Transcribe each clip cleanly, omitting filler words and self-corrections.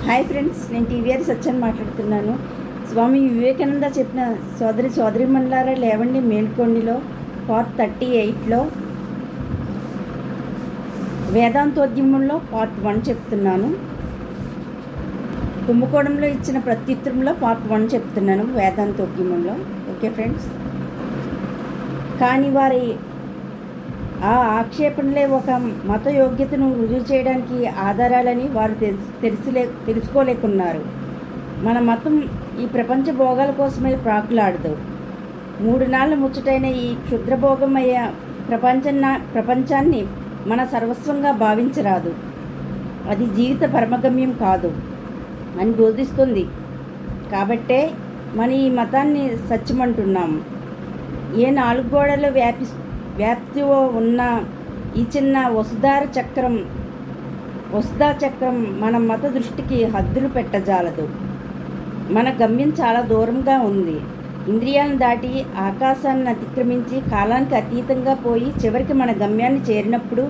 Hi friends, నేను TVR సత్యాన్ని మాట్లాడుతున్నాను. స్వామి వివేకానంద చెప్పిన సోదరిమణులారా లేవండి మేల్కొండిలో పార్ట్ 38లో వేదాంతోద్యమంలో పార్ట్ 1 చెప్తున్నాను. కుంభకోణంలో ఇచ్చిన ప్రత్యుత్తరంలో పార్ట్ 1 చెప్తున్నాను వేదాంతోద్యమంలో. ఓకే ఫ్రెండ్స్, కానీ వారి ఆ ఆక్షేపణలే ఒక మత యోగ్యతను రుజువు చేయడానికి ఆధారాలని వారు తెలుసుకోలేకున్నారు. మన మతం ఈ ప్రపంచ భోగాల కోసమే ప్రాకులాడదు. 3 నాళ్ళ ముచ్చటైన ఈ క్షుద్రభోగమయ్య ప్రపంచాన్ని మన సర్వస్వంగా భావించరాదు. అది జీవిత పరమగమ్యం కాదు అని బోధిస్తుంది. కాబట్టే మన ఈ మతాన్ని సత్యమంటున్నాము. ఏ 4 గోడలు వ్యాప్తిలో ఉన్న ఈ చిన్న వసుధా చక్రం మన మత దృష్టికి హద్దులు పెట్టజాలదు. మన గమ్యం చాలా దూరంగా ఉంది. ఇంద్రియాలను దాటి ఆకాశాన్ని అతిక్రమించి కాలానికి అతీతంగా పోయి చివరికి మన గమ్యాన్ని చేరినప్పుడు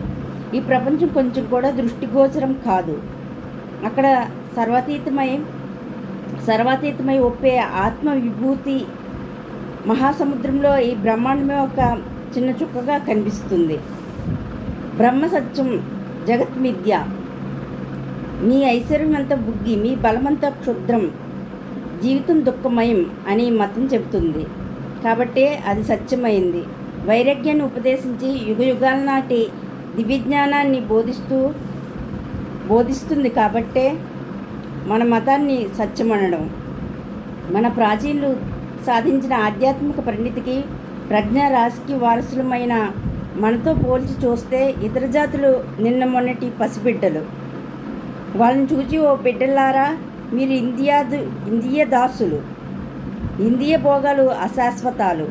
ఈ ప్రపంచం కొంచెం కూడా దృష్టిగోచరం కాదు. అక్కడ సర్వాతీతమై ఒప్పే ఆత్మ విభూతి మహాసముద్రంలో ఈ బ్రహ్మాండమే ఒక చిన్న చుక్కగా కనిపిస్తుంది. బ్రహ్మ సత్యం, జగత్ మిథ్య. మీ ఐశ్వర్యం అంతా బుగ్గి, మీ బలమంతా క్షుద్రం, జీవితం దుఃఖమయం అని మతం చెబుతుంది. కాబట్టే అది సత్యమైంది. వైరాగ్యాన్ని ఉపదేశించి యుగాల నాటి దివ్యజ్ఞానాన్ని బోధిస్తుంది. కాబట్టే మన మతాన్ని సత్యమనడం. మన ప్రాచీనులు సాధించిన ఆధ్యాత్మిక పరిణితికి ప్రజ్ఞా రాశికి వారసులమైన మనతో పోల్చి చూస్తే ఇతర జాతులు నిన్న మొన్నటి పసిబిడ్డలు. వాళ్ళని చూచి, ఓ బిడ్డలారా, మీరు ఇంద్రియ దాసులు. ఇంద్రియ భోగాలు అశాశ్వతాలు,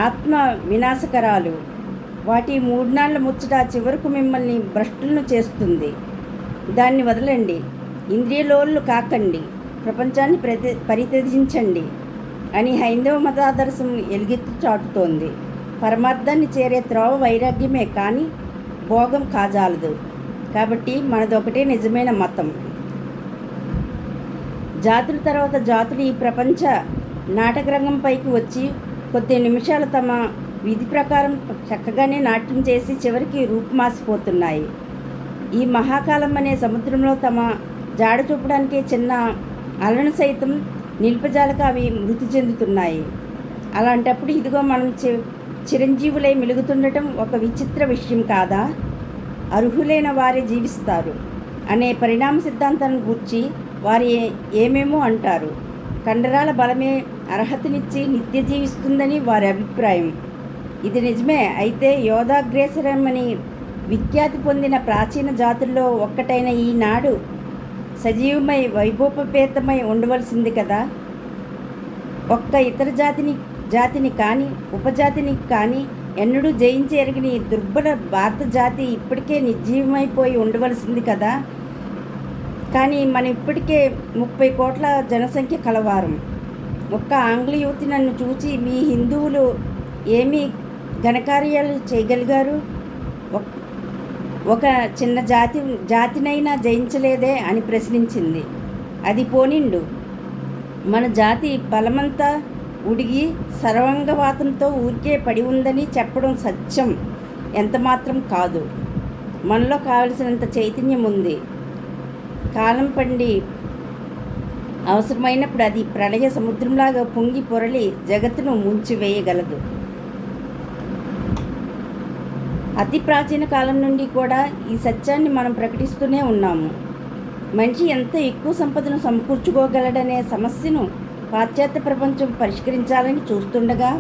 ఆత్మ వినాశకరాలు. వాటి 3 నాళ్ళ ముచ్చట చివరకు మిమ్మల్ని భ్రష్టులను చేస్తుంది. దాన్ని వదలండి. ఇంద్రియలోళ్ళు కాకండి. ప్రపంచాన్ని పరిత్యజించండి అని హైందవ మతాదర్శం ఎలుగెత్తి చాటుతోంది. పరమార్థాన్ని చేరే త్రోవ వైరాగ్యమే కానీ భోగం కాజాలదు. కాబట్టి మనదొకటే నిజమైన మతం. జాతుల తర్వాత జాతులు ఈ ప్రపంచ నాటకరంగంపైకి వచ్చి కొద్ది నిమిషాలు తమ విధి ప్రకారం చక్కగానే నాట్యం చేసి చివరికి రూపుమాసిపోతున్నాయి. ఈ మహాకాలం అనే సముద్రంలో తమ జాడ చూపడానికి చిన్న అలను సైతం నిల్పజాలక అవి మృతి చెందుతున్నాయి. అలాంటప్పుడు ఇదిగో మనం చిరంజీవులై మెలుగుతుండటం ఒక విచిత్ర విషయం కాదా? అర్హులైన వారే జీవిస్తారు అనే పరిణామ సిద్ధాంతాన్ని గూర్చి వారు ఏమేమో అంటారు. కండరాల బలమే అర్హతనిచ్చి నిత్య జీవిస్తుందని వారి అభిప్రాయం. ఇది నిజమే. అయితే యోధాగ్రేసరమని విఖ్యాతి పొందిన ప్రాచీన జాతుల్లో ఒక్కటైన ఈనాడు సజీవమై వైభోపేతమై ఉండవలసింది కదా. ఒక్క ఇతర జాతిని కానీ ఉపజాతిని కానీ ఎన్నడూ జయించి ఎరగని దుర్బల భారత జాతి ఇప్పటికే నిర్జీవమైపోయి ఉండవలసింది కదా. కానీ మనం ఇప్పటికే 30 కోట్ల జనసంఖ్య కలవారం. ఒక్క ఆంగ్ల యువతి నన్ను చూచి, మీ హిందువులు ఏమి ఘనకార్యాలు చేయగలిగారు? ఒక చిన్న జాతినైనా జయించలేదే అని ప్రశ్నించింది. అది పోనిండు, మన జాతి బలమంతా ఉడిగి సర్వాంగవాతంతో ఊరికే పడి ఉందని చెప్పడం సత్యం ఎంతమాత్రం కాదు. మనలో కావలసినంత చైతన్యం ఉంది. కాలం పండి అవసరమైనప్పుడు అది ప్రళయ సముద్రంలాగా పొంగి పొరలి జగత్తును ముంచివేయగలదు. అతి ప్రాచీన కాలం నుండి కూడా ఈ సత్యాన్ని మనం ప్రకటిస్తూనే ఉన్నాము. మనిషి ఎంత ఎక్కువ సంపదను సమకూర్చుకోగలడనే సమస్యను పాశ్చాత్య ప్రపంచం పరిష్కరించాలని చూస్తుండగా,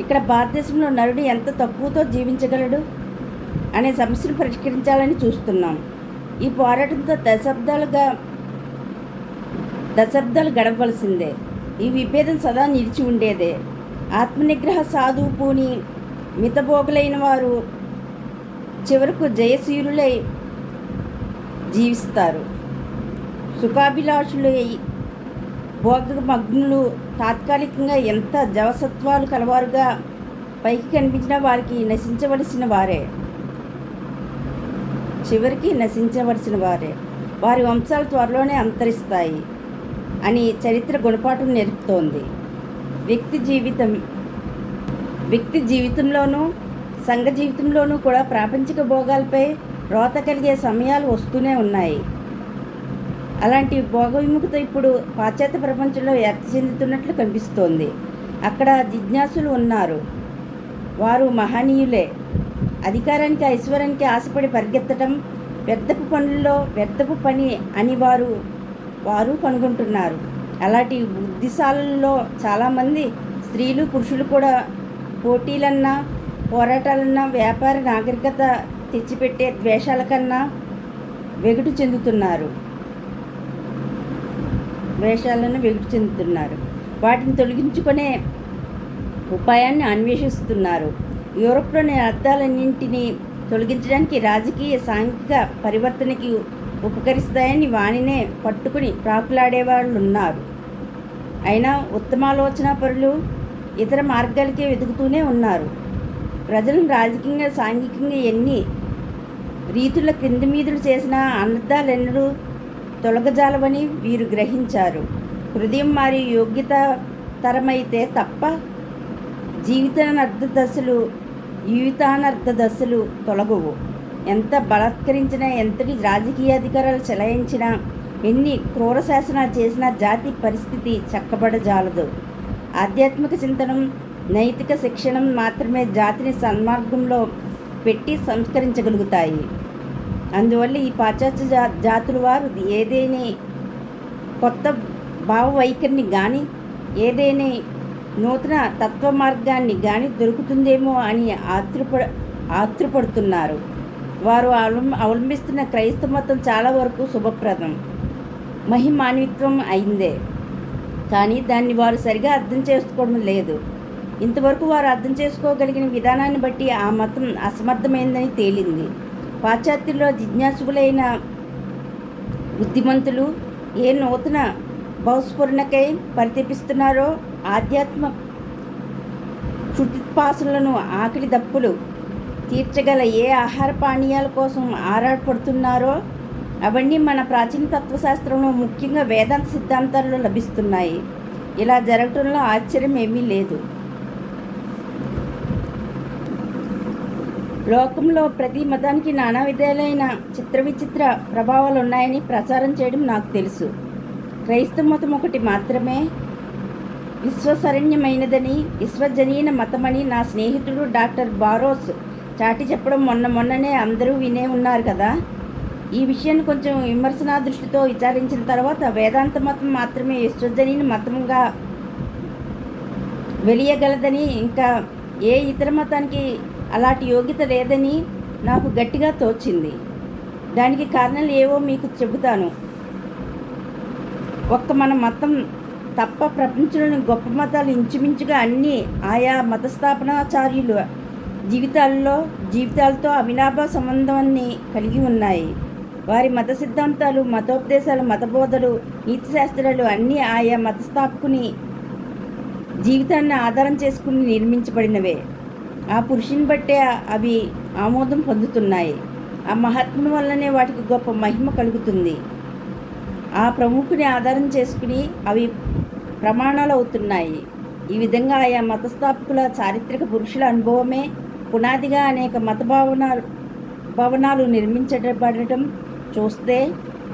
ఇక్కడ భారతదేశంలో నరుడు ఎంత తక్కువతో జీవించగలడు అనే సమస్యను పరిష్కరించాలని చూస్తున్నాం. ఈ పోరాటంతో దశాబ్దాలు గడవలసిందే. ఈ విభేదం సదా నిలిచి ఉండేదే. ఆత్మనిగ్రహ సాధువు పూని మితభోగులైన వారు చివరకు జయశీలులై జీవిస్తారు. సుఖాభిలాషులై భోగమగ్నులు తాత్కాలికంగా ఎంత జవసత్వాలు కలవారుగా పైకి కనిపించినా వారికి నశించవలసిన వారే. వారి వంశాలు త్వరలోనే అంతరిస్తాయి అని చరిత్ర గుణపాఠం నేర్పుతోంది. వ్యక్తి జీవితంలోనూ సంఘ జీవితంలోనూ కూడా ప్రాపంచిక భోగాలపై రోత కలిగే సమయాలు వస్తూనే ఉన్నాయి. అలాంటి భోగ విముఖత ఇప్పుడు పాశ్చాత్య ప్రపంచంలో వ్యాప్తి చెందుతున్నట్లు కనిపిస్తోంది. అక్కడ జిజ్ఞాసులు ఉన్నారు. వారు మహనీయులే. అధికారానికి ఐశ్వర్యానికి ఆశపడి పరిగెత్తడం వ్యర్థపు పని అని వారు కనుగొంటున్నారు. అలాంటి బుద్ధిశాలుల్లో చాలామంది స్త్రీలు పురుషులు కూడా పోటీలన్నా పోరాటాలన్నా వ్యాపార నాగరికత తెచ్చిపెట్టే ద్వేషాల కన్నా వెగుటు చెందుతున్నారు. వాటిని తొలగించుకునే ఉపాయాన్ని అన్వేషిస్తున్నారు. యూరోప్లోని అర్థాలన్నింటినీ తొలగించడానికి రాజకీయ సాంఘిక పరివర్తనకి ఉపకరిస్తాయని వానినే పట్టుకుని ప్రాకులాడేవాళ్ళు ఉన్నారు. అయినా ఉత్తమాలోచన పరులు ఇతర మార్గాలకే వెతుకుతూనే ఉన్నారు. ప్రజలను రాజకీయంగా సాంఘికంగా ఎన్ని రీతుల క్రింది మీదులు చేసిన అనర్థాలెన్నడూ తొలగజాలవని వీరు గ్రహించారు. హృదయం మారి యోగ్యతరమైతే తప్ప జీవితానర్థ దశలు తొలగవు. ఎంత బలాత్కరించినా, ఎంతటి రాజకీయాధికారాలు చెలాయించినా, ఎన్ని క్రూర శాసనాలు చేసినా జాతి పరిస్థితి చక్కబడజాలదు. ఆధ్యాత్మిక చింతనం, నైతిక శిక్షణం మాత్రమే జాతిని సన్మార్గంలో పెట్టి సంస్కరించగలుగుతాయి. అందువల్ల ఈ పాశ్చాత్య జాతుల వారు ఏదైనా కొత్త భావ వైఖరిని కానీ, ఏదైనా నూతన తత్వ మార్గాన్ని కానీ దొరుకుతుందేమో అని ఆతృపడుతున్నారు. వారు అవలంబిస్తున్న క్రైస్తవ మతం చాలా వరకు శుభప్రదం, మహిమాన్విత్వం అయిందే. కానీ దాన్ని వారు సరిగా అర్థం చేసుకోవడం లేదు. ఇంతవరకు వారు అర్థం చేసుకోగలిగిన విధానాన్ని బట్టి ఆ మతం అసమర్థమైందని తేలింది. పాశ్చాత్యుల్లో జిజ్ఞాసుకులైన బుద్ధిమంతులు ఏ నూతన భావస్ఫురణకై పరితపిస్తున్నారో, ఆధ్యాత్మ క్షుతిపాసులను, ఆకలి దప్పులు తీర్చగల ఏ ఆహార పానీయాల కోసం ఆరాటపడుతున్నారో అవన్నీ మన ప్రాచీన తత్వశాస్త్రంలో, ముఖ్యంగా వేదాంత సిద్ధాంతాల్లో లభిస్తున్నాయి. ఇలా జరగటంలో ఆశ్చర్యం ఏమీ లేదు. లోకంలో ప్రతి మతానికి నానా విధాలైన విచిత్ర ప్రభావాలు ఉన్నాయని ప్రచారం చేయడం నాకు తెలుసు. క్రైస్తవ మతం ఒకటి మాత్రమే విశ్వశరణ్యమైనదని, విశ్వజనీన మతమని నా స్నేహితుడు డాక్టర్ బారోస్ చాటి చెప్పడం మొన్ననే అందరూ వినే ఉన్నారు కదా. ఈ విషయాన్ని కొంచెం విమర్శనా దృష్టితో విచారించిన తర్వాత వేదాంత మతం మాత్రమే విశ్వజనీన మతంగా వెలియగలదని, ఇంకా ఏ ఇతర మతానికి అలాంటి యోగ్యత లేదని నాకు గట్టిగా తోచింది. దానికి కారణాలు ఏవో మీకు చెబుతాను. మన మతం తప్ప ప్రపంచంలోని గొప్ప మతాలు ఇంచుమించుగా అన్నీ ఆయా మతస్థాపనాచార్యుల జీవితాలతో అవినాభావ సంబంధాన్ని కలిగి ఉన్నాయి. వారి మత సిద్ధాంతాలు, మతోపదేశాలు, మతబోధలు, నీతి శాస్త్రాలు అన్నీ ఆయా మతస్థాపకుని జీవితాన్ని ఆధారం చేసుకుని నిర్మించబడినవే. ఆ పురుషుని బట్టే అవి ఆమోదం పొందుతున్నాయి. ఆ మహాత్ముని వల్లనే వాటికి గొప్ప మహిమ కలుగుతుంది. ఆ ప్రముఖుని ఆధారం చేసుకుని అవి ప్రమాణాలు అవుతున్నాయి. ఈ విధంగా ఆయా మతస్థాపకుల చారిత్రక పురుషుల అనుభవమే పునాదిగా అనేక మత భవనాలు నిర్మించబడటం చూస్తే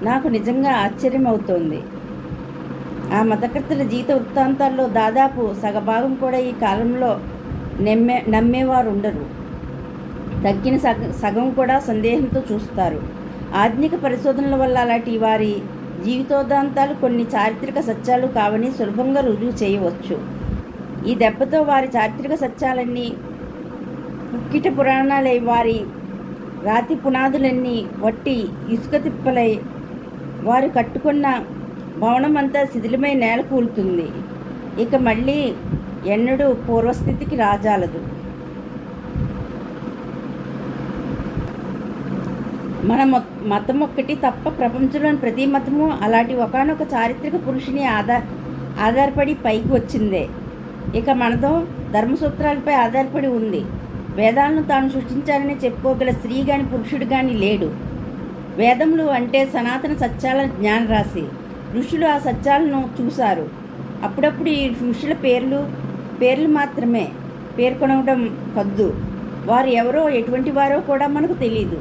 నాకు నిజంగా ఆశ్చర్యం అవుతోంది. ఆ మతకర్తల జీవిత వృత్తాంతాల్లో దాదాపు సగభాగం కూడా ఈ కాలంలో నమ్మేవారు ఉండరు. తగ్గిన సగం కూడా సందేహంతో చూస్తారు. ఆధునిక పరిశోధనల వల్ల అలాంటి వారి జీవితోదాంతాలు కొన్ని చారిత్రక సత్యాలు కావని సులభంగా రుజువు చేయవచ్చు. ఈ దెబ్బతో వారి చారిత్రక సత్యాలన్నీ పుక్కిట పురాణాలై, వారి రాతి పునాదులన్నీ వట్టి ఇసుక తిప్పలై, వారు కట్టుకున్న భవనం అంతా శిథిలమై నేల కూలుతుంది. ఇక మళ్ళీ ఎన్నడూ పూర్వస్థితికి రాజాలదు. మన మతం ఒక్కటి తప్ప ప్రపంచంలోని ప్రతి మతము అలాంటి ఒకానొక చారిత్రక పురుషుని ఆధారపడి పైకి వచ్చిందే. ఇక మనదో ధర్మసూత్రాలపై ఆధారపడి ఉంది. వేదాలను తాను సృష్టించాలని చెప్పుకోగల స్త్రీ కానీ పురుషుడు కానీ లేడు. వేదములు అంటే సనాతన సత్యాల జ్ఞానరాశి. ఋషులు ఆ సత్యాలను చూశారు. అప్పుడప్పుడు ఈ ఋషుల పేర్లు మాత్రమే పేర్కొనడం కద్దు. వారు ఎవరో ఎటువంటి వారో కూడా మనకు తెలియదు.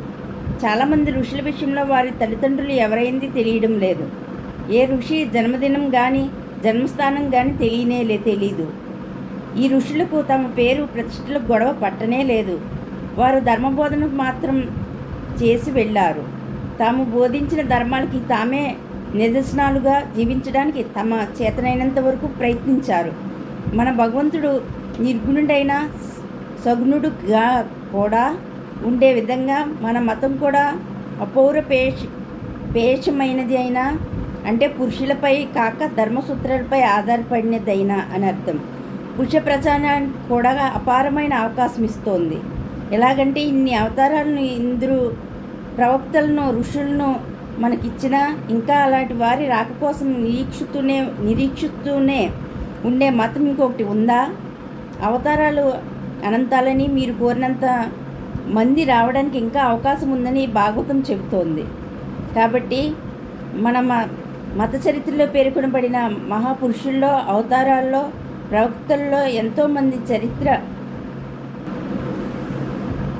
చాలామంది ఋషుల విషయంలో వారి తల్లిదండ్రులు ఎవరైంది తెలియడం లేదు. ఏ ఋషి జన్మదినం కానీ జన్మస్థానం కానీ తెలీదు. ఈ ఋషులకు తమ పేరు ప్రతిష్టలకు గొడవ పట్టనే లేదు. వారు ధర్మబోధన మాత్రం చేసి వెళ్ళారు. తాము బోధించిన ధర్మాలకి తామే నిదర్శనాలుగా జీవించడానికి తమ చేతనైనంత వరకు ప్రయత్నించారు. మన భగవంతుడు నిర్గుణుడైన సగుణుడుగా కూడా ఉండే విధంగా మన మతం కూడా పేషమైనది అయినా, అంటే పురుషులపై కాక ధర్మసూత్రాలపై ఆధారపడినదైనా అని అర్థం. పురుష ప్రచారానికి కూడా అపారమైన అవకాశం ఇస్తోంది. ఎలాగంటే ఇన్ని అవతారాలను, ఇందరు ప్రవక్తలను, ఋషులను మనకిచ్చిన ఇంకా అలాంటి వారి రాక కోసం నిరీక్షిస్తూనే ఉండే మతం ఇంకొకటి ఉందా? అవతారాలు అనంతాలని, మీరు కోరినంత మంది రావడానికి ఇంకా అవకాశం ఉందని భాగవతం చెబుతోంది. కాబట్టి మన మత చరిత్రలో పేర్కొనబడిన మహాపురుషుల్లో, అవతారాల్లో, ప్రవక్తల్లో ఎంతోమంది చరిత్ర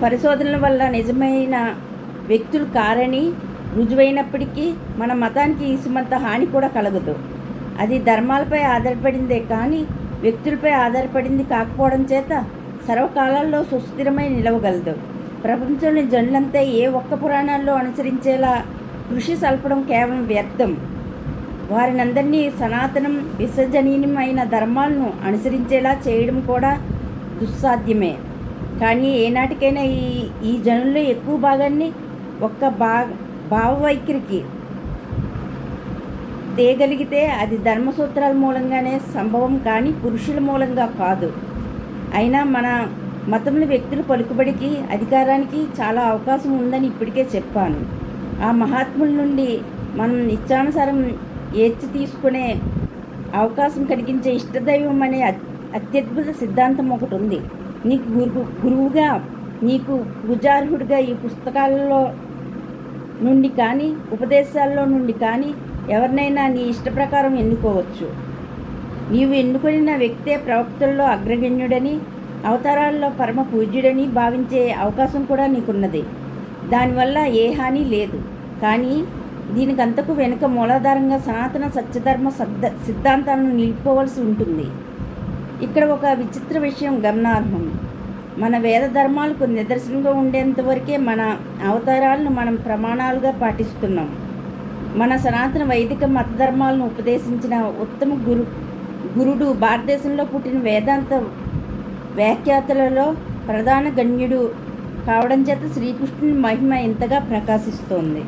పరిశోధనల వల్ల నిజమైన వ్యక్తులు కారని రుజువైనప్పటికీ మన మతానికి ఇసుమంత హాని కూడా కలగదు. అది ధర్మాలపై ఆధారపడిందే కానీ వ్యక్తులపై ఆధారపడింది కాకపోవడం చేత సర్వకాలాల్లో సుస్థిరమై నిలవగలదు. ప్రపంచంలోని జనులంతా ఏ ఒక్క పురాణాల్లో అనుసరించేలా కృషి సల్పడం కేవలం వ్యర్థం. వారినందరినీ సనాతనం విసర్జనీయమైన ధర్మాలను అనుసరించేలా చేయడం కూడా దుస్సాధ్యమే. కానీ ఏనాటికైనా ఈ జనుల్లో ఎక్కువ భాగాన్ని ఒక్క భావవైఖరికి తేగలిగితే అది ధర్మసూత్రాల మూలంగానే సంభవం, కానీ పురుషుల మూలంగా కాదు. అయినా మన మతంలో వ్యక్తుల పలుకుబడికి, అధికారానికి చాలా అవకాశం ఉందని ఇప్పటికే చెప్పాను. ఆ మహాత్ముల నుండి మనం ఇచ్చానుసారం ఏడ్చి తీసుకునే అవకాశం కలిగించే ఇష్టదైవం అనే అత్యద్భుత సిద్ధాంతం ఒకటి ఉంది. నీకు గురువుగా, నీకు పూజార్హుడిగా ఈ పుస్తకాలలో నుండి కానీ ఉపదేశాల్లో నుండి కానీ ఎవరినైనా నీ ఇష్ట ప్రకారం ఎన్నుకోవచ్చు. నీవు ఎన్నుకొనిన వ్యక్తే ప్రవక్తల్లో అగ్రగణ్యుడని, అవతారాల్లో పరమ పూజ్యుడని భావించే అవకాశం కూడా నీకున్నది. దానివల్ల ఏ హాని లేదు. కానీ దీనికంతకు వెనుక మూలాధారంగా సనాతన సత్యధర్మ సిద్ధాంతాలను నిలుపుకోవాల్సి ఉంటుంది. ఇక్కడ ఒక విచిత్ర విషయం గమనార్హం. మన వేద ధర్మాలకు నిదర్శనంగా ఉండేంతవరకే మన అవతారాలను మనం ప్రమాణాలుగా పాటిస్తున్నాం. మన సనాతన వైదిక మత ధర్మాలను ఉపదేశించిన ఉత్తమ గురుడు భారతదేశంలో పుట్టిన వేదాంత వ్యాఖ్యాతలలో ప్రధాన గణ్యుడు కావడం చేత శ్రీకృష్ణుని మహిమ ఎంతగా ప్రకాశిస్తోంది.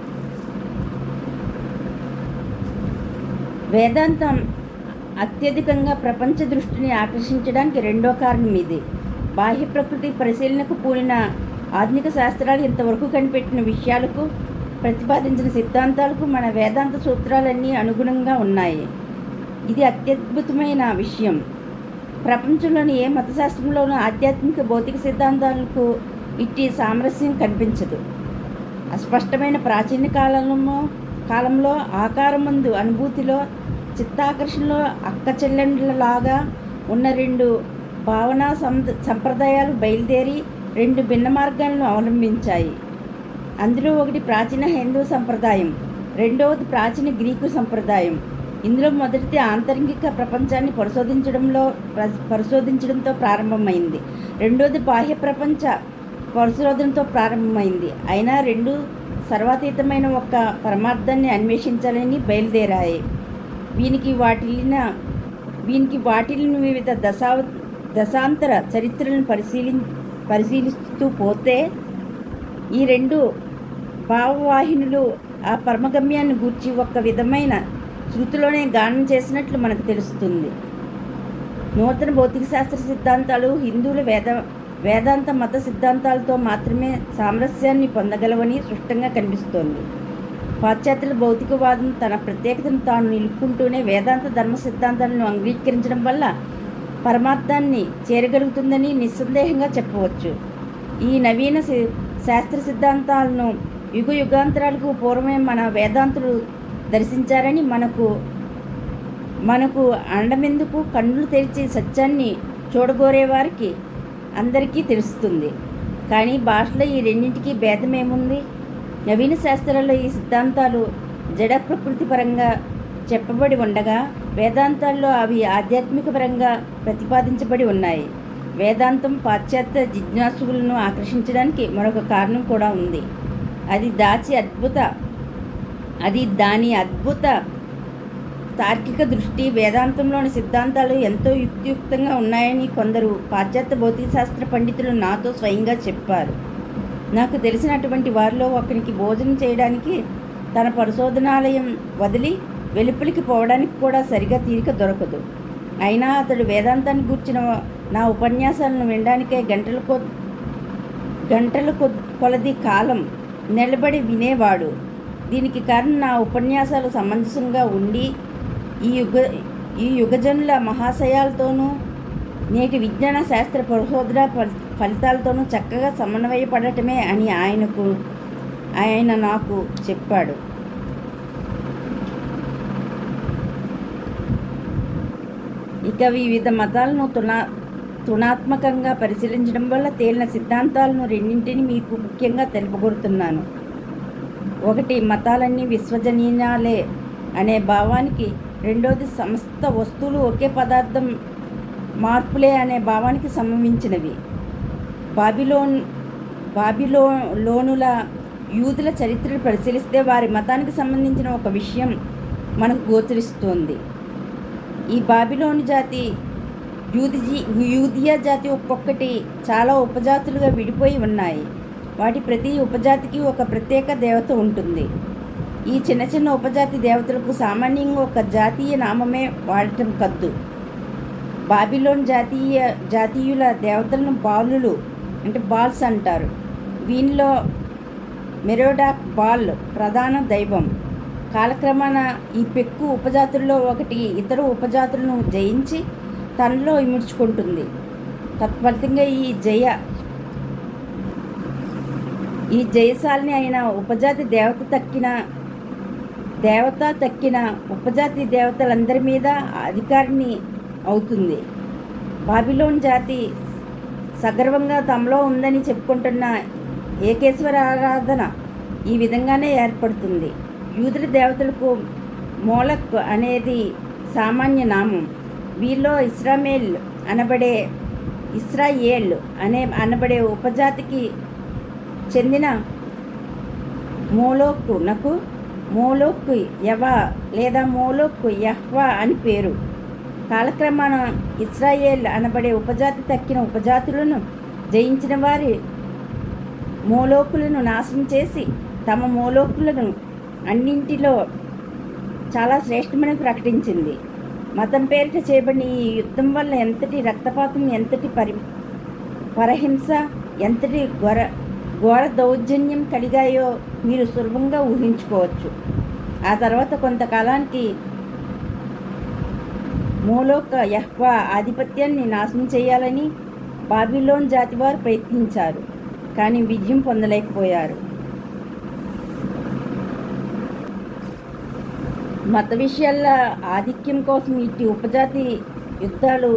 వేదాంతం అత్యధికంగా ప్రపంచ దృష్టిని ఆకర్షించడానికి రెండో కారణం ఇది. బాహ్య ప్రకృతి పరిశీలనకు కూడిన ఆధునిక శాస్త్రాలు ఇంతవరకు కనిపెట్టిన విషయాలకు, ప్రతిపాదించిన సిద్ధాంతాలకు మన వేదాంత సూత్రాలన్నీ అనుగుణంగా ఉన్నాయి. ఇది అత్యద్భుతమైన విషయం. ప్రపంచంలోని ఏ మతశాస్త్రంలోనూ ఆధ్యాత్మిక భౌతిక సిద్ధాంతాలకు ఇట్టి సామరస్యం కనిపించదు. అస్పష్టమైన ప్రాచీన కాలంలో ఆకారమందు, అనుభూతిలో, చిత్తాకర్షణలో అక్కచెల్లెండ్లలాగా ఉన్న రెండు భావనా సంప్రదాయాలు బయలుదేరి రెండు భిన్న మార్గాలను అవలంబించాయి. అందులో ఒకటి ప్రాచీన హిందూ సంప్రదాయం, రెండవది ప్రాచీన గ్రీకు సంప్రదాయం. ఇందులో మొదటిది ఆంతరంగిక ప్రపంచాన్ని పరిశోధించడంతో ప్రారంభమైంది. రెండోది బాహ్య ప్రపంచ పరిశోధనతో ప్రారంభమైంది. అయినా రెండు సర్వాతీతమైన ఒక పరమార్థాన్ని అన్వేషించాలని బయలుదేరాయి. వీనికి వాటిల్ని వివిధ దశాంతర చరిత్రలను పరిశీలిస్తూ పోతే ఈ రెండు భావవాహినులు ఆ పరమగమ్యాన్ని గూర్చి ఒక విధమైన శృతిలోనే గానం చేసినట్లు మనకు తెలుస్తుంది. నూతన భౌతిక శాస్త్ర సిద్ధాంతాలు హిందువుల వేదాంత మత సిద్ధాంతాలతో మాత్రమే సామరస్యాన్ని పొందగలవని స్పష్టంగా కనిపిస్తోంది. పాశ్చాత్యుల భౌతికవాదం తన ప్రత్యేకతను తాను నిలుపుకుంటూనే వేదాంత ధర్మ సిద్ధాంతాలను అంగీకరించడం వల్ల పరమార్థాన్ని చేరగలుగుతుందని నిస్సందేహంగా చెప్పవచ్చు. ఈ నవీన శాస్త్ర సిద్ధాంతాలను యుగ యుగాంతరాలకు పూర్వమే మన వేదాంతులు దర్శించారని మనకు అండమెందుకు కన్నులు తెరిచి సత్యాన్ని చూడగోరేవారికి అందరికీ తెలుస్తుంది. కానీ భాషలో ఈ రెండింటికి భేదమేముంది? నవీన శాస్త్రాల్లో ఈ సిద్ధాంతాలు జడ ప్రకృతి పరంగా చెప్పబడి ఉండగా, వేదాంతాల్లో అవి ఆధ్యాత్మిక పరంగా ప్రతిపాదించబడి ఉన్నాయి. వేదాంతం పాశ్చాత్య జిజ్ఞాసులను ఆకర్షించడానికి మరొక కారణం కూడా ఉంది. దాని అద్భుత తార్కిక దృష్టి. వేదాంతంలోని సిద్ధాంతాలు ఎంతో యుక్తియుక్తంగా ఉన్నాయని కొందరు పాశ్చాత్య భౌతికశాస్త్ర పండితులు నాతో స్వయంగా చెప్పారు. నాకు తెలిసినటువంటి వారిలో ఒకరికి భోజనం చేయడానికి తన పరిశోధనాలయం వదిలి వెలుపలికి పోవడానికి కూడా సరిగా తీరిక దొరకదు. అయినా అతడు వేదాంతాన్ని గూర్చిన నా ఉపన్యాసాలను వినడానికే గంటల కొలది కాలం నిలబడి వినేవాడు. దీనికి కారణం నా ఉపన్యాసాలు సమంజసంగా ఉండి ఈ యుగజనుల మహాశయాలతోనూ నేటి విజ్ఞాన శాస్త్ర పరిశోధన ఫలితాలతోనూ చక్కగా సమన్వయపడటమే అని ఆయన నాకు చెప్పాడు. ఇక వివిధ మతాలను తుణాత్మకంగా పరిశీలించడం వల్ల తేలిన సిద్ధాంతాలను రెండింటిని మీకు ముఖ్యంగా తెలుపగొడుతున్నాను. ఒకటి, మతాలన్నీ విశ్వజనీయాలే అనే భావానికి. రెండోది, సమస్త వస్తువులు ఒకే పదార్థం మార్పులే అనే భావానికి సంబంధించినవి. బాబిలోనుల యూదుల చరిత్రను పరిశీలిస్తే వారి మతానికి సంబంధించిన ఒక విషయం మనకు గోచరిస్తోంది. ఈ బాబిలోను జాతి యూదియా జాతి ఒక్కొక్కటి చాలా ఉపజాతులుగా విడిపోయి ఉన్నాయి. వాటి ప్రతి ఉపజాతికి ఒక ప్రత్యేక దేవత ఉంటుంది. ఈ చిన్న చిన్న ఉపజాతి దేవతలకు సామాన్యంగా ఒక జాతీయ నామమే వాడటం కద్దు. బాబిలోన్ జాతీయుల దేవతలను బాల్స్ అంటారు. వీనిలో మెరోడాక్ బాల్ ప్రధాన దైవం. కాలక్రమాన ఈ పెక్కు ఉపజాతుల్లో ఒకటి ఇతర ఉపజాతులను జయించి తనలో ఇముడ్చుకుంటుంది. తత్ఫలితంగా ఈ జయశాలిని అయిన ఉపజాతి దేవత తక్కిన ఉపజాతి దేవతలందరి మీద అధికారిని అవుతుంది. బాబిలోన్ జాతి సగర్వంగా తమలో ఉందని చెప్పుకుంటున్న ఏకేశ్వర ఆరాధన ఈ విధంగానే ఏర్పడుతుంది. యూదుల దేవతలకు మోలక్ అనేది సామాన్య నామం. వీరిలో ఇస్రాయేల్ అనబడే ఉపజాతికి చెందిన మోలోక్ యవా లేదా మోలోక్ యహ్వా అని పేరు. కాలక్రమాన ఇస్రాయేల్ అనబడే ఉపజాతి తక్కిన ఉపజాతులను జయించిన వారి మోలోకులను నాశనం చేసి తమ మోలోకులను అన్నింటిలో చాలా శ్రేష్టమని ప్రకటించింది. మతం పేరిట చేయబడిన ఈ యుద్ధం వల్ల ఎంతటి రక్తపాతం, ఎంతటి పరహింస, ఎంతటి ఘోర దౌర్జన్యం కలిగాయో మీరు సులభంగా ఊహించుకోవచ్చు. ఆ తర్వాత కొంతకాలానికి మోలోక్ యహ్వా ఆధిపత్యాన్ని నాశనం చేయాలని బాబిలోన్ జాతి వారు ప్రయత్నించారు, కానీ విజయం పొందలేకపోయారు. మత విషయాల ఆధిక్యం కోసం ఇట్టి ఉపజాతి యుద్ధాలు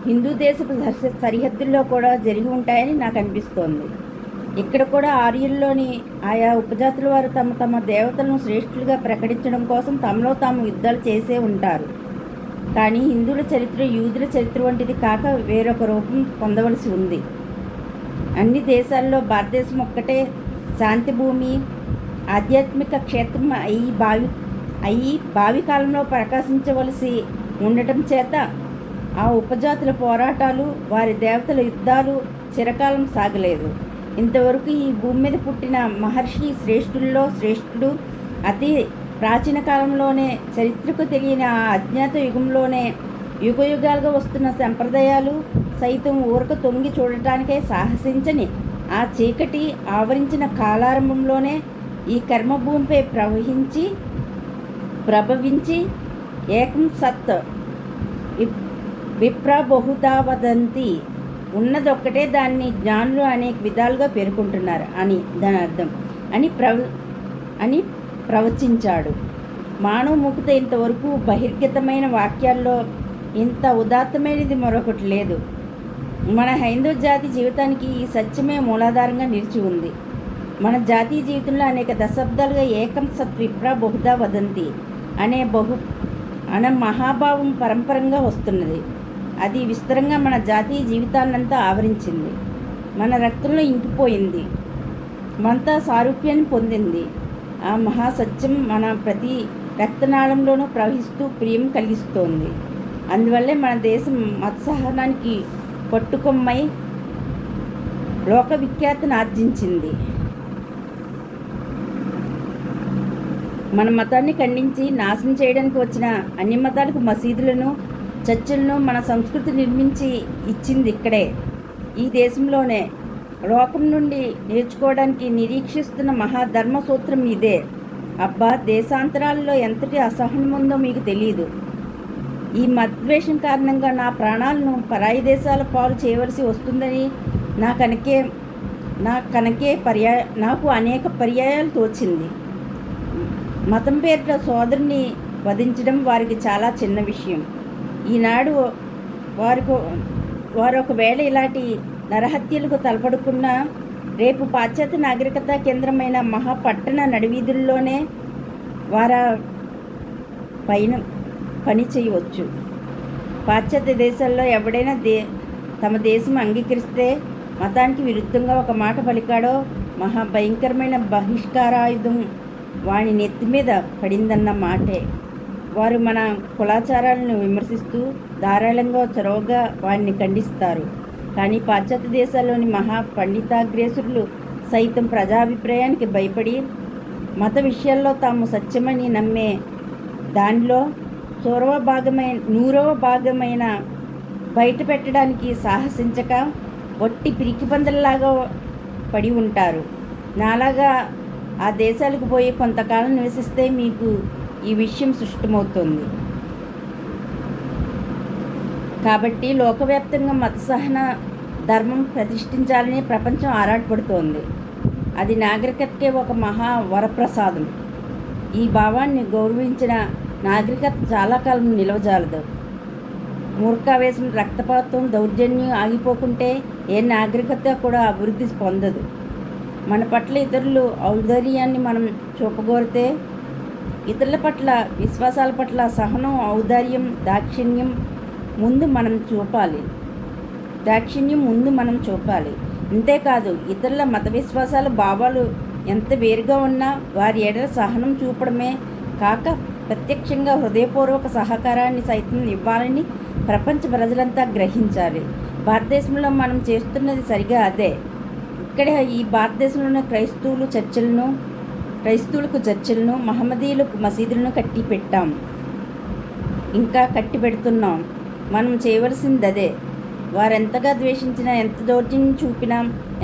హిందూ దేశపు సరిహద్దుల్లో కూడా జరిగి ఉంటాయని నాకు అనిపిస్తోంది. ఇక్కడ కూడా ఆర్యుల్లోని ఆయా ఉపజాతుల వారు తమ దేవతలను శ్రేష్ఠులుగా ప్రకటించడం కోసం తమలో తాము యుద్ధాలు చేసే ఉంటారు. కానీ హిందువుల చరిత్ర యూదుల చరిత్ర వంటిది కాక వేరొక రూపం పొందవలసి ఉంది. అన్ని దేశాల్లో భారతదేశం ఒక్కటే శాంతి భూమి, ఆధ్యాత్మిక క్షేత్రం అయి భావి కాలంలో ప్రకాశించవలసి ఉండటం చేత ఆ ఉపజాతుల పోరాటాలు, వారి దేవతల యుద్ధాలు చిరకాలం సాగలేదు. ఇంతవరకు ఈ భూమి మీద పుట్టిన మహర్షి శ్రేష్ఠుల్లో శ్రేష్ఠుడు అతి ప్రాచీన కాలంలోనే, చరిత్రకు తెలియని ఆ అజ్ఞాత యుగంలోనే యుగయుగాలుగా వస్తున్న సంప్రదాయాలు సైతం ఊరక తొంగి చూడటానికే సాహసించని ఆ చీకటి ఆవరించిన కాలారంభంలోనే ఈ కర్మభూమిపై ప్రభవించి ఏకం సత్ విప్ర బహుదా వదంతి, ఉన్నదొక్కటే దాన్ని జ్ఞానులు అనేక విధాలుగా పేర్కొంటున్నారు అని దాని అర్థం. అని అని ప్రవచించాడు. మానవ ముఖత ఇంతవరకు బహిర్గతమైన వాక్యాల్లో ఇంత ఉదాత్తమైనది మరొకటి లేదు. మన హైందవ జాతి జీవితానికి ఈ సత్యమే మూలాధారంగా నిలిచి ఉంది. మన జాతీయ జీవితంలో అనేక దశాబ్దాలుగా ఏకం సత్ విప్ర బహుదా వదంతి అనే మహాభావం పరంపరంగా వస్తున్నది. అది విస్తరంగా మన జాతీయ జీవితాన్నంతా ఆవరించింది. మన రక్తంలో ఇంకిపోయింది. మనతో సారూప్యాన్ని పొందింది. ఆ మహాసత్యం మన ప్రతి రక్తనాళంలోనూ ప్రవహిస్తూ ప్రియం కలిగిస్తోంది. అందువల్లే మన దేశం మత్సహనానికి పట్టుకొమ్మై లోక విఖ్యాతిని ఆర్జించింది. మన మతాన్ని ఖండించి నాశనం చేయడానికి వచ్చిన అన్ని మతాలకు మసీదులను, చర్చిలను మన సంస్కృతి నిర్మించి ఇచ్చింది ఇక్కడే, ఈ దేశంలోనే. లోకం నుండి నేర్చుకోవడానికి నిరీక్షిస్తున్న మహాధర్మ సూత్రం ఇదే. అబ్బా, దేశాంతరాల్లో ఎంతటి అసహనం ఉందో మీకు తెలియదు. ఈ మద్వేషం కారణంగా నా ప్రాణాలను పరాయి దేశాల పాలు చేయవలసి వస్తుందని నాకు అనేక పర్యాయాలు తోచింది. మతం పేరిట సోదరుని వధించడం వారికి చాలా చిన్న విషయం. ఈనాడు వారు ఒకవేళ ఇలాంటి నరహత్యలకు తలపడుకున్న రేపు పాశ్చాత్య నాగరికత కేంద్రమైన మహాపట్టణ నడివీధుల్లోనే వారి పైన పని చేయవచ్చు. పాశ్చాత్య దేశాల్లో ఎవడైనా తమ దేశం అంగీకరిస్తే మతానికి విరుద్ధంగా ఒక మాట పలికాడో మహాభయంకరమైన బహిష్కారాయుధం వాని నెత్తి మీద పడిందన్న మాటే. వారు మన కులాచారాలను విమర్శిస్తూ ధారాళంగా చొరవగా వారిని ఖండిస్తారు. కానీ పాశ్చాత్య దేశాల్లోని పండితాగ్రేసురులు సైతం ప్రజాభిప్రాయానికి భయపడి మత విషయాల్లో తాము సత్యమని నమ్మే దానిలో 100వ భాగమైన బయట పెట్టడానికి సాహసించక వట్టి పిరికిపందల్లాగా పడి ఉంటారు. నాలాగా ఆ దేశాలకు పోయి కొంతకాలం నివసిస్తే మీకు ఈ విషయం స్పష్టమవుతుంది. కాబట్టి లోకవ్యాప్తంగా మతసహన ధర్మం ప్రతిష్ఠించాలని ప్రపంచం ఆరాటపడుతోంది. అది నాగరికతకే ఒక మహా వరప్రసాదం. ఈ భావాన్ని గౌరవించిన నాగరికత చాలా కాలం నిలవజాలదు. మూర్ఖావేశం, రక్తపాతం, దౌర్జన్యం ఆగిపోకుంటే ఏ నాగరికత కూడా అభివృద్ధి పొందదు. మన పట్ల ఇతరులు ఔదార్యాన్ని మనం చూపగోరితే ఇతరుల పట్ల, విశ్వాసాల పట్ల సహనం, ఔదార్యం, దాక్షిణ్యం ముందు మనం చూపాలి. అంతేకాదు, ఇతరుల మత విశ్వాసాల భావాలు ఎంత వేరుగా ఉన్నా వారి ఎడల సహనం చూపడమే కాక ప్రత్యక్షంగా హృదయపూర్వక సహకారాన్ని సైతం ఇవ్వాలని ప్రపంచ ప్రజలంతా గ్రహించాలి. భారతదేశంలో మనం చేస్తున్నది సరిగా అదే. ఇక్కడ ఈ భారతదేశంలోని క్రైస్తవులకు చర్చలను, మహమ్మదీయులకు మసీదులను ఇంకా కట్టి పెడుతున్నాం. మనం చేయవలసింది అదే. వారెంతగా ద్వేషించినా, ఎంత దౌర్జన్యం చూపినా,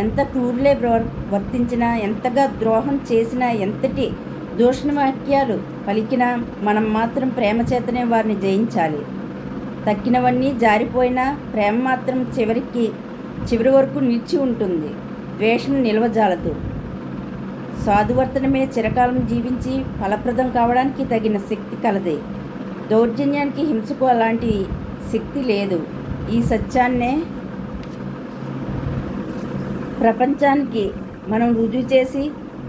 ఎంత క్రూరులే వర్తించినా, ఎంతగా ద్రోహం చేసినా, ఎంతటి దూషణ వాక్యాలు పలికినా మనం మాత్రం ప్రేమ చేతనే వారిని జయించాలి. తక్కినవన్నీ జారిపోయినా ప్రేమ మాత్రం చివరి వరకు నిలిచి ఉంటుంది. ద్వేషం నిలవజాలదు. సాధువర్తనమే చిరకాలం జీవించి ఫలప్రదం కావడానికి తగిన శక్తి కలదే. దౌర్జన్యానికి, హింసకు అలాంటి శక్తి లేదు. ఈ సత్యాన్నే ప్రపంచానికి మనం రుజువు చేసి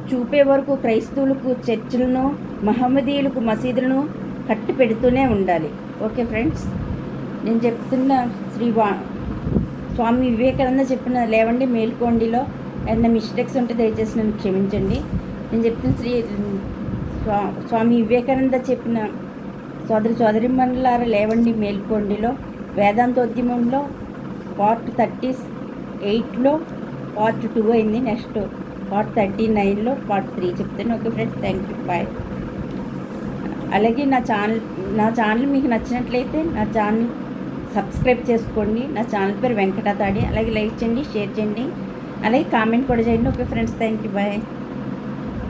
చూపే వరకు క్రైస్తవులకు చర్చిలను, మహమ్మదీయులకు మసీదులను కట్టి పెడుతూనే ఉండాలి. ఓకే ఫ్రెండ్స్, నేను చెప్తున్న స్వామి వివేకానంద చెప్పిన లేవండి మేల్కోండిలో ఏదైనా మిస్టేక్స్ ఉంటే దయచేసి నన్ను క్షమించండి. నేను చెప్తున్న స్వామి వివేకానంద చెప్పిన సోదరిమణులారా లేవండి మేల్కోండిలో వేదాంతోద్యమంలో పార్ట్ 38లో పార్ట్ 2 అయింది. నెక్స్ట్ పార్ట్ 39లో పార్ట్ 3 చెప్తాను. Okay friends, thank you, bye. అలాగే నా ఛానల్ మీకు నచ్చినట్లయితే నా ఛానల్ సబ్స్క్రైబ్ చేసుకోండి. నా ఛానల్ పేరు వెంకటాతాడి. అలాగే లైక్ చేయండి, షేర్ చేయండి, అలాగే కామెంట్ కూడా చేయండి. Okay friends, thank you, bye.